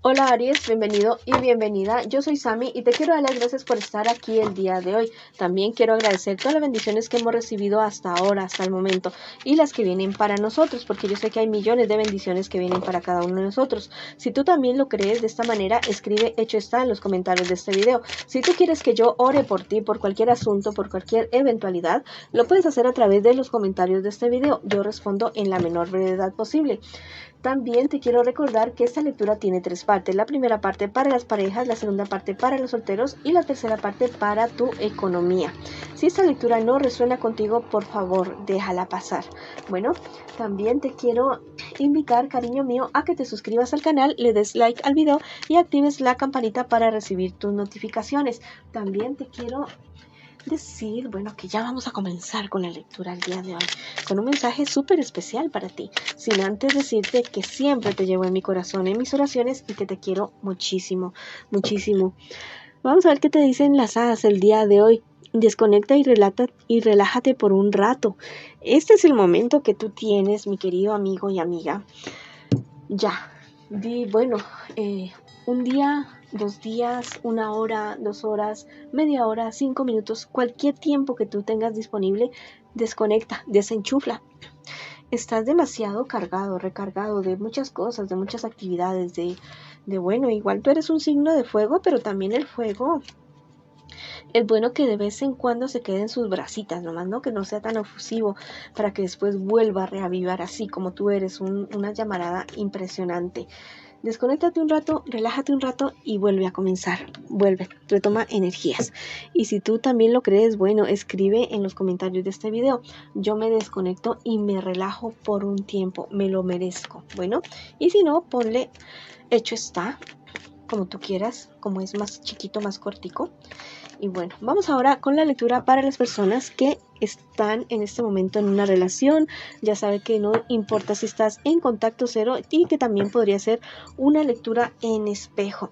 Hola Aries, bienvenido y bienvenida. Yo soy Sami y te quiero dar las gracias por estar aquí el día de hoy. También quiero agradecer todas las bendiciones que hemos recibido hasta ahora, hasta el momento, y las que vienen para nosotros, porque yo sé que hay millones de bendiciones que vienen para cada uno de nosotros. Si tú también lo crees de esta manera, escribe hecho está en los comentarios de este video. Si tú quieres que yo ore por ti, por cualquier asunto, por cualquier eventualidad, lo puedes hacer a través de los comentarios de este video. Yo respondo en la menor brevedad posible. También te quiero recordar que esta lectura tiene tres partes. La primera parte para las parejas, la segunda parte para los solteros y la tercera parte para tu economía. Si esta lectura no resuena contigo, por favor, déjala pasar. Bueno, también te quiero invitar, cariño mío, a que te suscribas al canal, le des like al video y actives la campanita para recibir tus notificaciones. También te quiero decir, bueno, que ya vamos a comenzar con la lectura el día de hoy, con un mensaje súper especial para ti, sin antes decirte que siempre te llevo en mi corazón, en mis oraciones, y que te quiero muchísimo, muchísimo. Vamos a ver qué te dicen las hadas el día de hoy. Desconecta y relájate por un rato. Este es el momento que tú tienes, mi querido amigo y amiga. Ya, bueno, un día, 2 días, 1 hora, 2 horas, media hora, 5 minutos, cualquier tiempo que tú tengas disponible, desconecta, desenchufla. Estás demasiado cargado, recargado de muchas cosas, de muchas actividades, bueno, igual tú eres un signo de fuego, pero también el fuego es bueno que de vez en cuando se queden sus brasitas, nomás no que no sea tan efusivo, para que después vuelva a reavivar así como tú eres, una llamarada impresionante. Desconéctate un rato, relájate un rato y vuelve a comenzar. Vuelve, retoma energías. Y si tú también lo crees, bueno, escribe en los comentarios de este video. Yo me desconecto y me relajo por un tiempo. Me lo merezco. Bueno, y si no, ponle hecho está, como tú quieras, como es más chiquito, más cortico. Y bueno, vamos ahora con la lectura para las personas que están en este momento en una relación. Ya sabe que no importa si estás en contacto cero y que también podría ser una lectura en espejo.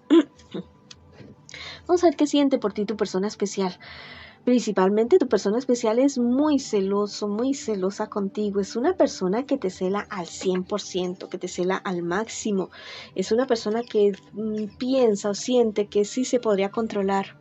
Vamos a ver qué siente por ti tu persona especial. Principalmente tu persona especial es muy celoso, muy celosa contigo. Es una persona que te cela al 100%, que te cela al máximo. Es una persona que piensa o siente que sí se podría controlar.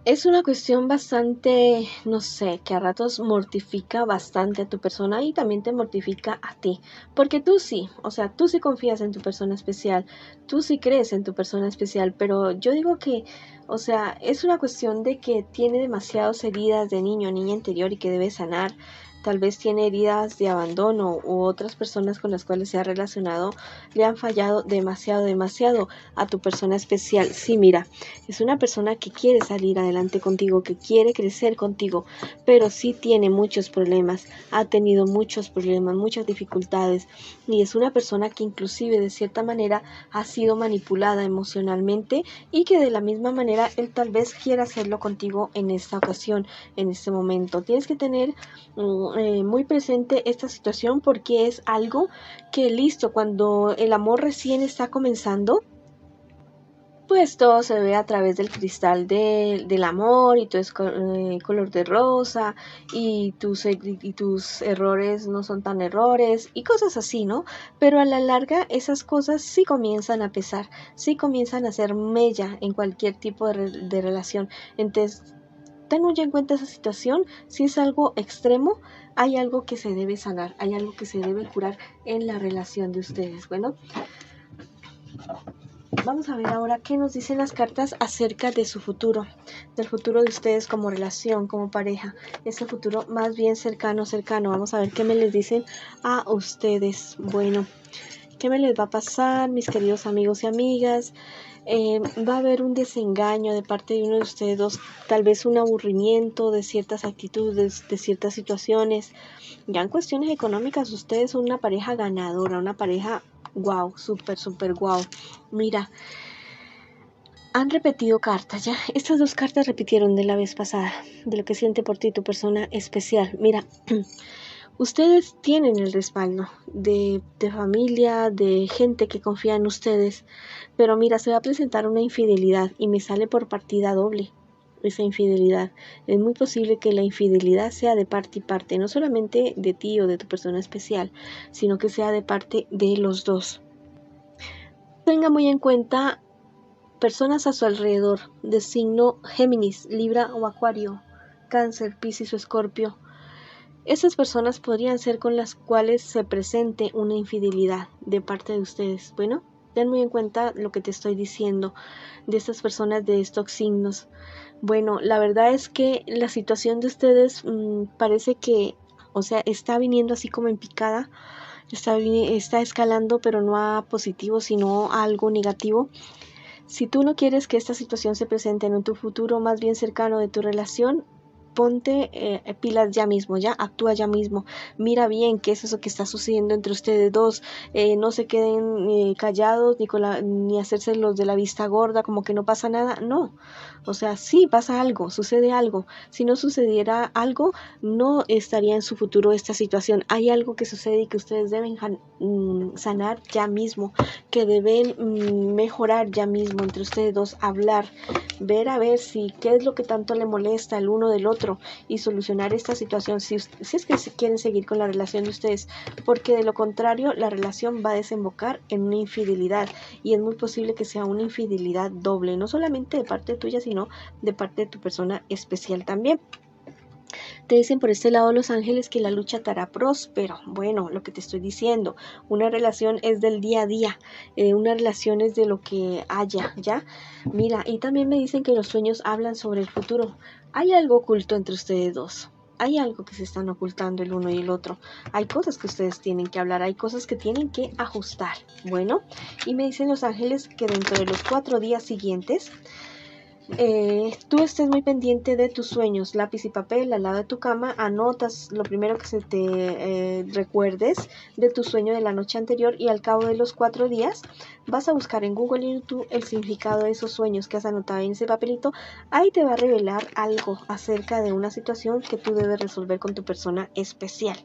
Es una cuestión bastante, no sé, que a ratos mortifica bastante a tu persona y también te mortifica a ti. Porque tú sí, o sea, tú sí confías en tu persona especial, tú sí crees en tu persona especial, pero yo digo que, o sea, es una cuestión de que tiene demasiadas heridas de niño o niña interior y que debe sanar. Tal vez tiene heridas de abandono u otras personas con las cuales se ha relacionado le han fallado demasiado a tu persona especial. Sí, mira, es una persona que quiere salir adelante contigo, que quiere crecer contigo, pero sí tiene muchos problemas, ha tenido muchos problemas, muchas dificultades, y es una persona que inclusive de cierta manera ha sido manipulada emocionalmente y que de la misma manera él tal vez quiera hacerlo contigo en esta ocasión, en este momento. Tienes que tener muy presente esta situación porque es algo que listo, cuando el amor recién está comenzando, pues todo se ve a través del cristal del amor y todo es color de rosa y tus errores no son tan errores y cosas así, ¿no? Pero a la larga esas cosas sí comienzan a pesar, sí comienzan a hacer mella en cualquier tipo de relación. Entonces, ten muy en cuenta esa situación. Si es algo extremo, hay algo que se debe sanar, hay algo que se debe curar en la relación de ustedes. Bueno, vamos a ver ahora qué nos dicen las cartas acerca de su futuro, del futuro de ustedes como relación, como pareja, ese futuro más bien cercano. Vamos a ver qué me les dicen a ustedes. Bueno, ¿qué me les va a pasar, mis queridos amigos y amigas? Va a haber un desengaño de parte de uno de ustedes dos, tal vez un aburrimiento de ciertas actitudes, de ciertas situaciones. Ya en cuestiones económicas, ustedes son una pareja ganadora, una pareja wow, súper wow. Mira, han repetido cartas, ya. Estas 2 cartas repitieron de la vez pasada, de lo que siente por ti tu persona especial. Mira, ustedes tienen el respaldo de familia, de gente que confía en ustedes, pero mira, se va a presentar una infidelidad y me sale por partida doble esa infidelidad. Es muy posible que la infidelidad sea de parte y parte, no solamente de ti o de tu persona especial, sino que sea de parte de los dos. Tenga muy en cuenta personas a su alrededor de signo Géminis, Libra o Acuario, Cáncer, Piscis o Escorpio. Esas personas podrían ser con las cuales se presente una infidelidad de parte de ustedes. Bueno, ten muy en cuenta lo que te estoy diciendo de estas personas de estos signos. Bueno, la verdad es que la situación de ustedes parece que, o sea, está viniendo así como en picada, está escalando, pero no a positivo, sino a algo negativo. Si tú no quieres que esta situación se presente en tu futuro más bien cercano de tu relación, ponte pilas ya mismo, ya actúa ya mismo, mira bien qué es eso que está sucediendo entre ustedes dos, no se queden callados ni hacerse los de la vista gorda como que no pasa nada, no, o sea, sí pasa algo, sucede algo, si no sucediera algo no estaría en su futuro esta situación, hay algo que sucede y que ustedes deben sanar ya mismo, que deben mejorar ya mismo entre ustedes dos, hablar, ver a ver si qué es lo que tanto le molesta el uno del otro y solucionar esta situación si es que quieren seguir con la relación de ustedes, porque de lo contrario la relación va a desembocar en una infidelidad y es muy posible que sea una infidelidad doble, no solamente de parte tuya sino de parte de tu persona especial también. Te dicen por este lado los ángeles que la lucha te hará próspero. Bueno, lo que te estoy diciendo, una relación es del día a día, una relación es de lo que haya, ¿ya? Mira, y también me dicen que los sueños hablan sobre el futuro. Hay algo oculto entre ustedes dos. Hay algo que se están ocultando el uno y el otro. Hay cosas que ustedes tienen que hablar, hay cosas que tienen que ajustar. Bueno, y me dicen los ángeles que dentro de los 4 días siguientes tú estés muy pendiente de tus sueños, lápiz y papel al lado de tu cama, anotas lo primero que se te recuerdes de tu sueño de la noche anterior y al cabo de los 4 días vas a buscar en Google y YouTube el significado de esos sueños que has anotado en ese papelito. Ahí te va a revelar algo acerca de una situación que tú debes resolver con tu persona especial.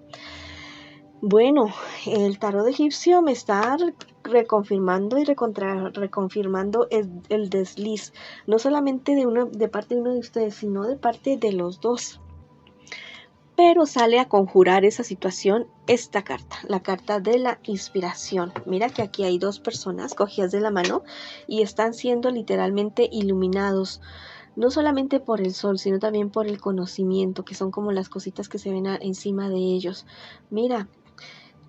Bueno, el tarot egipcio me está reconfirmando y reconfirmando el desliz, no solamente de parte de uno de ustedes, sino de parte de los dos. Pero sale a conjurar esa situación esta carta, la carta de la inspiración. Mira que aquí hay 2 personas cogidas de la mano y están siendo literalmente iluminados. No solamente por el sol, sino también por el conocimiento, que son como las cositas que se ven encima de ellos. Mira,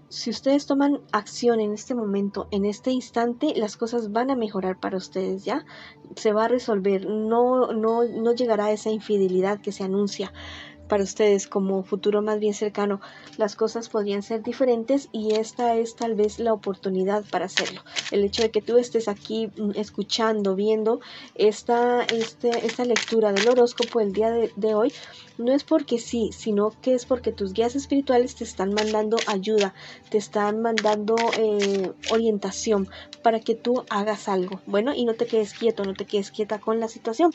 si ustedes toman acción en este momento, en este instante, las cosas van a mejorar para ustedes, ¿ya? Se va a resolver, no llegará a esa infidelidad que se anuncia para ustedes como futuro más bien cercano. Las cosas podrían ser diferentes y esta es tal vez la oportunidad para hacerlo. El hecho de que tú estés aquí escuchando, viendo esta lectura del horóscopo el día de hoy, no es porque sí, sino que es porque tus guías espirituales te están mandando ayuda, te están mandando orientación para que tú hagas algo. Bueno, y no te quedes quieto, no te quedes quieta con la situación.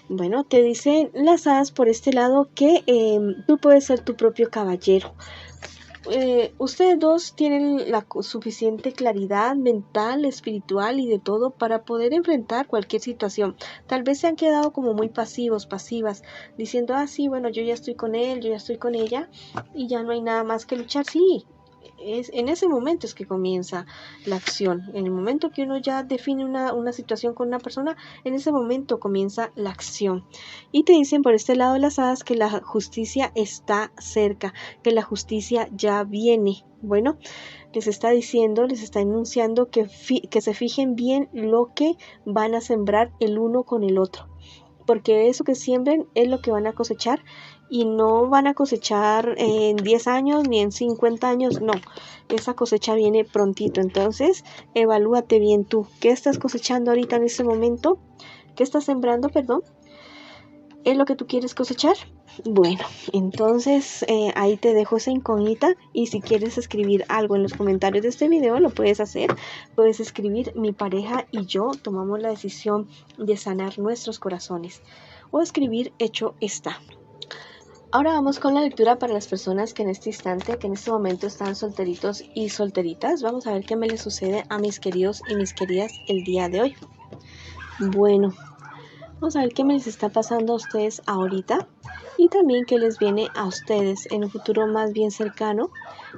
Bueno, te dicen las hadas por este lado que tú puedes ser tu propio caballero. Ustedes dos tienen la suficiente claridad mental, espiritual y de todo para poder enfrentar cualquier situación. Tal vez se han quedado como muy pasivos, pasivas, diciendo, sí, bueno, yo ya estoy con él, yo ya estoy con ella y ya no hay nada más que luchar. Sí, en ese momento es que comienza la acción. En el momento que uno ya define una situación con una persona, en ese momento comienza la acción. Y te dicen por este lado de las hadas que la justicia está cerca, que la justicia ya viene. Bueno, les está diciendo, les está enunciando que se fijen bien lo que van a sembrar el uno con el otro, porque eso que siembren es lo que van a cosechar y no van a cosechar en 10 años ni en 50 años, no, esa cosecha viene prontito. Entonces evalúate bien tú, ¿qué estás cosechando ahorita en este momento? ¿Qué estás sembrando, perdón? ¿Es lo que tú quieres cosechar? Bueno, entonces ahí te dejo esa incógnita y si quieres escribir algo en los comentarios de este video lo puedes hacer. Puedes escribir: mi pareja y yo tomamos la decisión de sanar nuestros corazones, o escribir: hecho está. Ahora vamos con la lectura para las personas que en este instante, que en este momento están solteritos y solteritas. Vamos a ver qué me les sucede a mis queridos y mis queridas el día de hoy. Bueno, Vamos a ver qué me les está pasando a ustedes ahorita y también qué les viene a ustedes en un futuro más bien cercano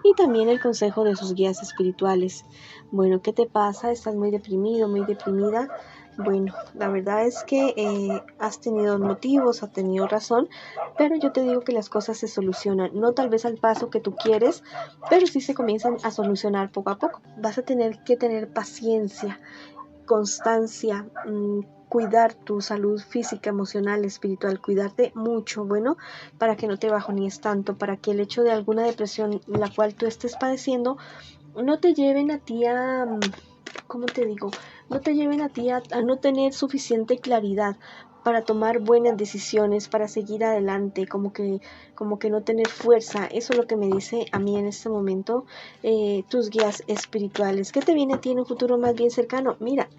y también el consejo de sus guías espirituales. Bueno, ¿qué te pasa? ¿Estás muy deprimido, muy deprimida? Bueno, la verdad es que has tenido motivos, has tenido razón, pero yo te digo que las cosas se solucionan, no tal vez al paso que tú quieres, pero sí se comienzan a solucionar poco a poco. Vas a tener que tener paciencia, constancia, cuidar tu salud física, emocional, espiritual, cuidarte mucho, bueno, para que no te bajones tanto, para que el hecho de alguna depresión la cual tú estés padeciendo no te lleven a ti a, ¿cómo te digo? No te lleven a ti a no tener suficiente claridad para tomar buenas decisiones, para seguir adelante, como que no tener fuerza. Eso es lo que me dice a mí en este momento tus guías espirituales. ¿Qué te viene a ti en un futuro más bien cercano? Mira,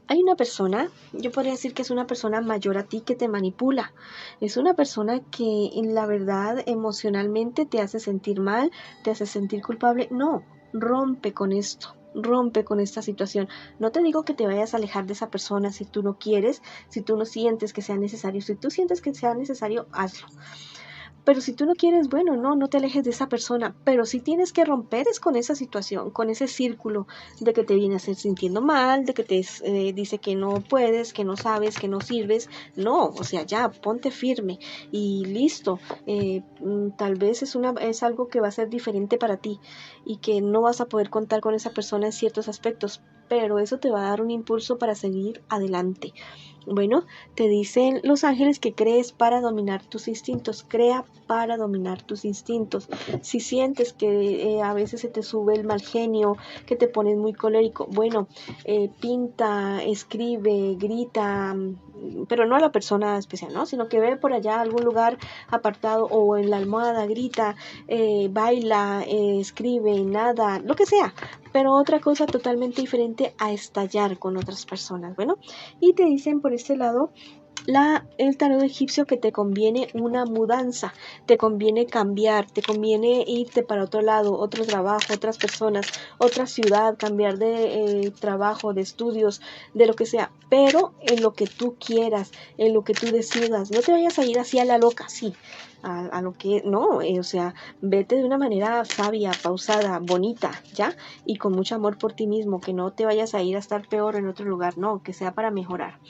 hay una persona, yo podría decir que es una persona mayor a ti que te manipula. Es una persona que en la verdad emocionalmente te hace sentir mal, te hace sentir culpable. No, rompe con esto. Rompe con esta situación. No te digo que te vayas a alejar de esa persona si tú no quieres, si tú no sientes que sea necesario. Si tú sientes que sea necesario, hazlo. Pero si tú no quieres, bueno, no te alejes de esa persona, pero si tienes que romper es con esa situación, con ese círculo de que te viene a hacer sintiendo mal, de que te dice que no puedes, que no sabes, que no sirves. No, o sea, ya, ponte firme y listo. Tal vez es algo que va a ser diferente para ti y que no vas a poder contar con esa persona en ciertos aspectos, pero eso te va a dar un impulso para seguir adelante. Bueno, te dicen los ángeles que crees para dominar tus instintos, crea para dominar tus instintos. Si sientes que a veces se te sube el mal genio, que te pones muy colérico, bueno, pinta, escribe, grita, pero no a la persona especial, ¿no? Sino que ve por allá algún lugar apartado o en la almohada, grita, baila, escribe, nada, lo que sea, pero otra cosa totalmente diferente a estallar con otras personas. Bueno, y te dicen por este lado el tarot egipcio que te conviene una mudanza, te conviene cambiar, te conviene irte para otro lado, otro trabajo, otras personas, otra ciudad, cambiar de trabajo, de estudios, de lo que sea, pero en lo que tú quieras, en lo que tú decidas. No te vayas a ir así a la loca, sí, a lo que no, o sea, vete de una manera sabia, pausada, bonita, ¿ya? Y con mucho amor por ti mismo, que no te vayas a ir a estar peor en otro lugar, no, que sea para mejorar.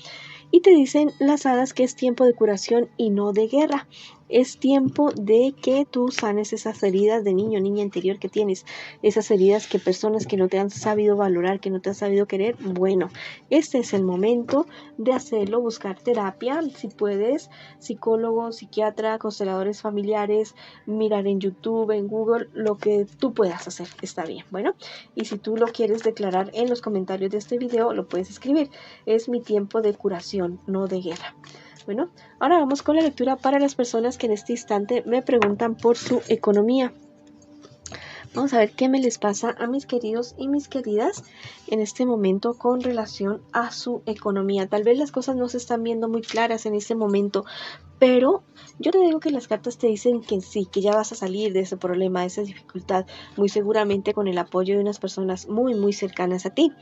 Y te dicen las hadas que es tiempo de curación y no de guerra. Es tiempo de que tú sanes esas heridas de niño o niña interior que tienes, esas heridas que personas que no te han sabido valorar, que no te han sabido querer. Bueno, este es el momento de hacerlo, buscar terapia, si puedes, psicólogo, psiquiatra, consteladores familiares, mirar en YouTube, en Google, lo que tú puedas hacer, está bien. Bueno, y si tú lo quieres declarar en los comentarios de este video, lo puedes escribir. Es mi tiempo de curación, no de guerra. Bueno, ahora vamos con la lectura para las personas que en este instante me preguntan por su economía. Vamos a ver qué me les pasa a mis queridos y mis queridas en este momento con relación a su economía. Tal vez las cosas no se están viendo muy claras en este momento, pero yo te digo que las cartas te dicen que sí, que ya vas a salir de ese problema, de esa dificultad, muy seguramente con el apoyo de unas personas muy, muy cercanas a ti.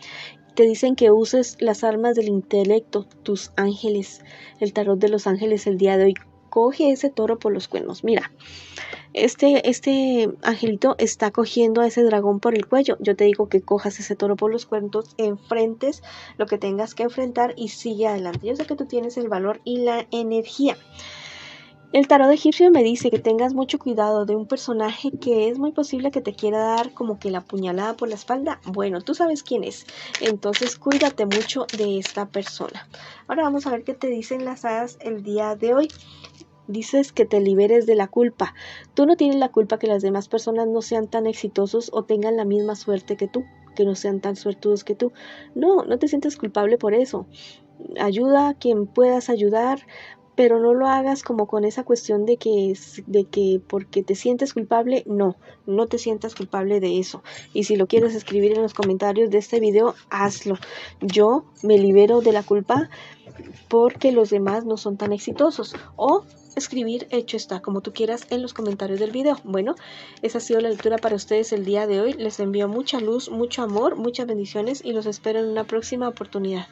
Te dicen que uses las armas del intelecto, tus ángeles, el tarot de los ángeles el día de hoy. Coge ese toro por los cuernos. Mira, este angelito está cogiendo a ese dragón por el cuello. Yo te digo que cojas ese toro por los cuernos, enfrentes lo que tengas que enfrentar y sigue adelante. Yo sé que tú tienes el valor y la energía. El tarot egipcio me dice que tengas mucho cuidado de un personaje que es muy posible que te quiera dar como que la puñalada por la espalda. Bueno, tú sabes quién es, entonces cuídate mucho de esta persona. Ahora vamos a ver qué te dicen las hadas el día de hoy. Dices que te liberes de la culpa. Tú no tienes la culpa que las demás personas no sean tan exitosos o tengan la misma suerte que tú, que no sean tan suertudos que tú. No te sientes culpable por eso. Ayuda a quien puedas ayudar, pero no lo hagas como con esa cuestión de que porque te sientes culpable, no te sientas culpable de eso. Y si lo quieres escribir en los comentarios de este video, hazlo. Yo me libero de la culpa porque los demás no son tan exitosos. O escribir hecho está, como tú quieras, en los comentarios del video. Bueno, esa ha sido la lectura para ustedes el día de hoy. Les envío mucha luz, mucho amor, muchas bendiciones y los espero en una próxima oportunidad.